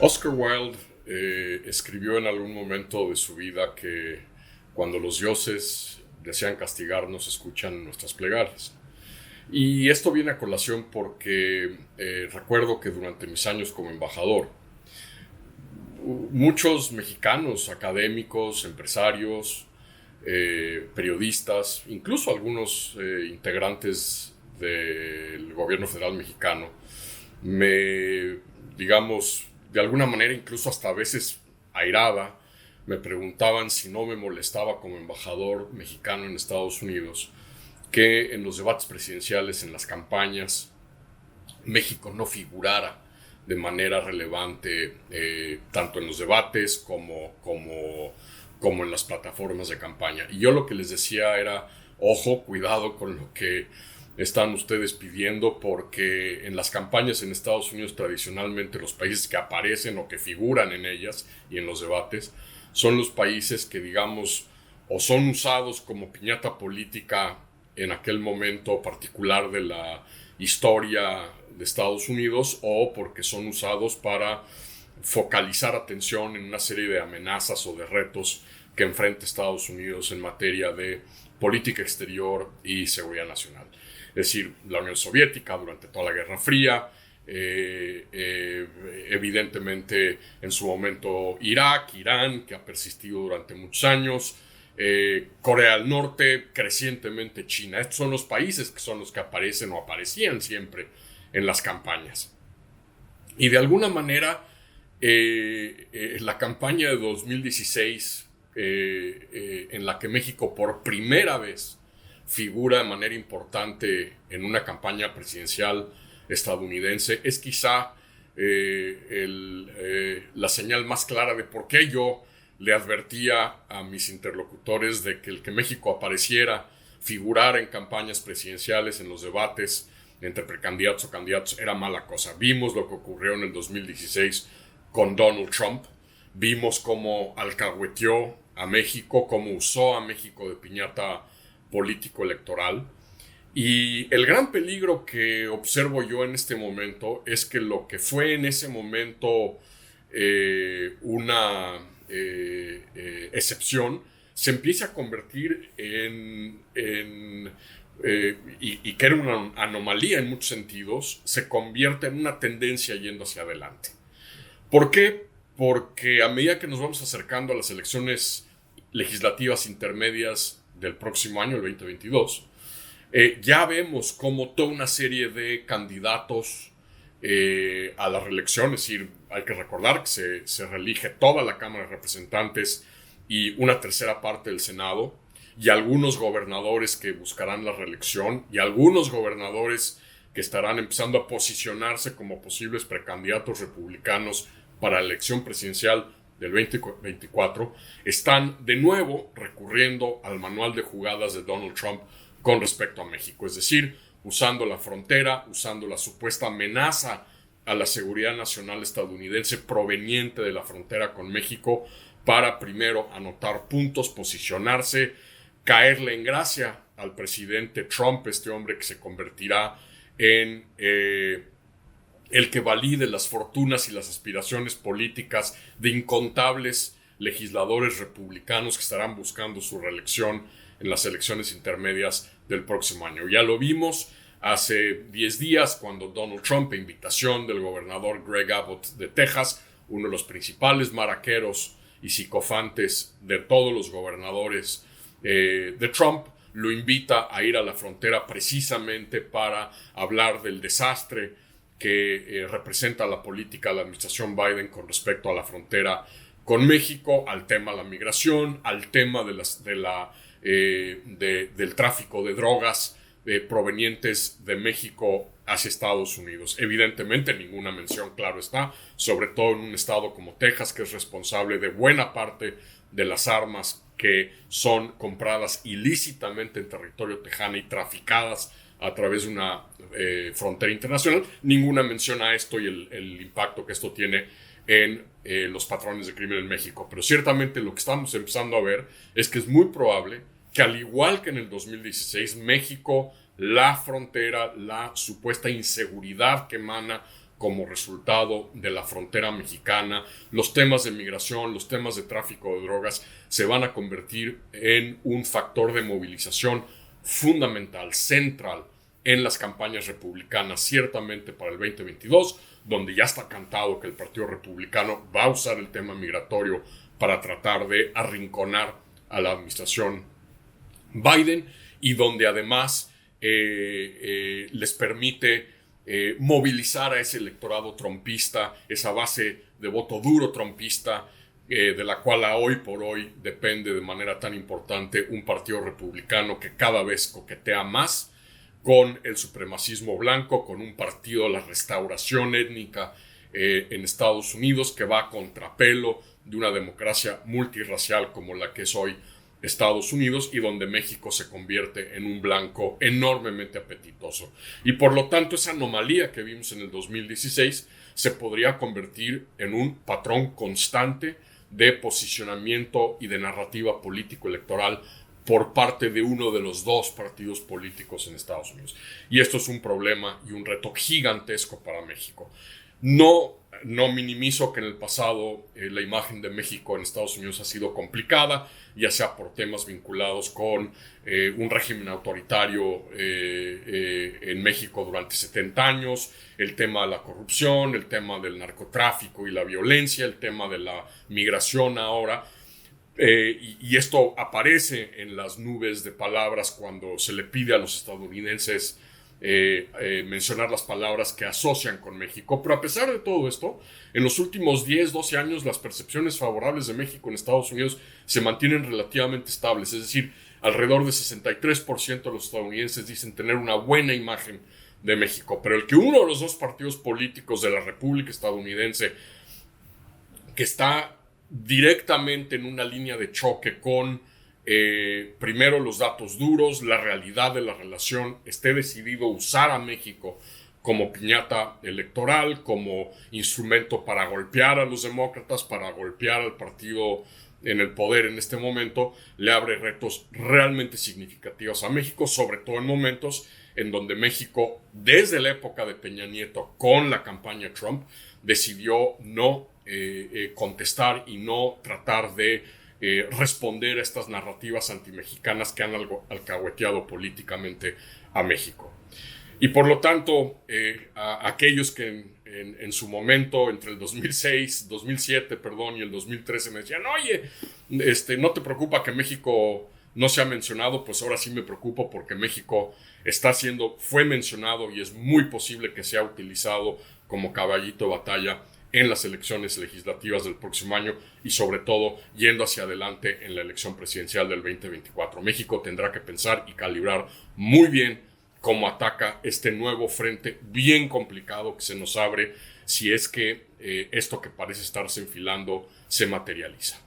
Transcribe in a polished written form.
Oscar Wilde escribió en algún momento de su vida que cuando los dioses desean castigarnos, escuchan nuestras plegarias. Y esto viene a colación porque recuerdo que durante mis años como embajador, muchos mexicanos, académicos, empresarios, periodistas, incluso algunos integrantes del gobierno federal mexicano, me, digamos, de alguna manera, incluso hasta a veces airada, me preguntaban si no me molestaba como embajador mexicano en Estados Unidos que en los debates presidenciales, en las campañas, México no figurara de manera relevante tanto en los debates como en las plataformas de campaña. Y yo lo que les decía era, ojo, cuidado con lo que están ustedes pidiendo, porque en las campañas en Estados Unidos tradicionalmente los países que aparecen o que figuran en ellas y en los debates son los países que, digamos, o son usados como piñata política en aquel momento particular de la historia de Estados Unidos, o porque son usados para focalizar atención en una serie de amenazas o de retos que enfrenta Estados Unidos en materia de política exterior y seguridad nacional. Es decir, la Unión Soviética durante toda la Guerra Fría, evidentemente en su momento Irak, Irán, que ha persistido durante muchos años, Corea del Norte, crecientemente China. Estos son los países que son los que aparecen o aparecían siempre en las campañas. Y de alguna manera, la campaña de 2016, en la que México por primera vez figura de manera importante en una campaña presidencial estadounidense, es quizá la señal más clara de por qué yo le advertía a mis interlocutores de que el que México apareciera, figurara en campañas presidenciales, en los debates entre precandidatos o candidatos, era mala cosa. Vimos lo que ocurrió en el 2016 con Donald Trump, vimos cómo alcahueteó a México, cómo usó a México de piñata político-electoral. Y el gran peligro que observo yo en este momento es que lo que fue en ese momento una excepción se empiece a convertir y que era una anomalía en muchos sentidos, se convierte en una tendencia yendo hacia adelante. ¿Por qué? Porque a medida que nos vamos acercando a las elecciones legislativas intermedias del próximo año, el 2022, ya vemos como toda una serie de candidatos a la reelección, es decir, hay que recordar que se reelige toda la Cámara de Representantes y una tercera parte del Senado, y algunos gobernadores que buscarán la reelección, y algunos gobernadores que estarán empezando a posicionarse como posibles precandidatos republicanos para la elección presidencial del 2024, están de nuevo recurriendo al manual de jugadas de Donald Trump con respecto a México, es decir, usando la frontera, usando la supuesta amenaza a la seguridad nacional estadounidense proveniente de la frontera con México para primero anotar puntos, posicionarse, caerle en gracia al presidente Trump, este hombre que se convertirá en el que valide las fortunas y las aspiraciones políticas de incontables legisladores republicanos que estarán buscando su reelección en las elecciones intermedias del próximo año. Ya lo vimos hace 10 días cuando Donald Trump, a invitación del gobernador Greg Abbott de Texas, uno de los principales maraqueros y psicofantes de todos los gobernadores de Trump, lo invita a ir a la frontera precisamente para hablar del desastre que representa la política de la administración Biden con respecto a la frontera con México, al tema de la migración, al tema del tráfico de drogas provenientes de México hacia Estados Unidos. Evidentemente ninguna mención, claro está, sobre todo en un estado como Texas, que es responsable de buena parte de las armas que son compradas ilícitamente en territorio tejano y traficadas a través de una frontera internacional. Ninguna mención a esto y el impacto que esto tiene en los patrones de crimen en México. Pero ciertamente lo que estamos empezando a ver es que es muy probable que, al igual que en el 2016, México, la frontera, la supuesta inseguridad que emana como resultado de la frontera mexicana, los temas de migración, los temas de tráfico de drogas se van a convertir en un factor de movilización fundamental, central en las campañas republicanas, ciertamente para el 2022, donde ya está cantado que el Partido Republicano va a usar el tema migratorio para tratar de arrinconar a la administración Biden y donde además les permite movilizar a ese electorado trumpista, esa base de voto duro trumpista, de la cual hoy por hoy depende de manera tan importante un partido republicano que cada vez coquetea más con el supremacismo blanco, con un partido de la restauración étnica en Estados Unidos que va a contrapelo de una democracia multirracial como la que es hoy Estados Unidos y donde México se convierte en un blanco enormemente apetitoso. Y por lo tanto esa anomalía que vimos en el 2016 se podría convertir en un patrón constante de posicionamiento y de narrativa político-electoral por parte de uno de los dos partidos políticos en Estados Unidos. Y esto es un problema y un reto gigantesco para México. No minimizo que en el pasado la imagen de México en Estados Unidos ha sido complicada, ya sea por temas vinculados con un régimen autoritario en México durante 70 años, el tema de la corrupción, el tema del narcotráfico y la violencia, el tema de la migración ahora. Y esto aparece en las nubes de palabras cuando se le pide a los estadounidenses mencionar las palabras que asocian con México. Pero a pesar de todo esto, en los últimos 10, 12 años las percepciones favorables de México en Estados Unidos se mantienen relativamente estables. Es decir, alrededor de 63% de los estadounidenses dicen tener una buena imagen de México. Pero el que uno de los dos partidos políticos de la República estadounidense que está directamente en una línea de choque con primero los datos duros, la realidad de la relación, esté decidido a usar a México como piñata electoral, como instrumento para golpear a los demócratas, para golpear al partido en el poder en este momento, le abre retos realmente significativos a México, sobre todo en momentos en donde México, desde la época de Peña Nieto, con la campaña Trump, decidió no contestar y no tratar de responder a estas narrativas antimexicanas que han alcahueteado políticamente a México. Y por lo tanto, a aquellos que en su momento, entre el 2007, y el 2013 me decían, oye, ¿no te preocupa que México no se ha mencionado? Pues ahora sí me preocupo porque México fue mencionado y es muy posible que sea utilizado como caballito de batalla en las elecciones legislativas del próximo año y sobre todo yendo hacia adelante en la elección presidencial del 2024. México tendrá que pensar y calibrar muy bien cómo ataca este nuevo frente bien complicado que se nos abre si es que esto que parece estarse enfilando se materializa.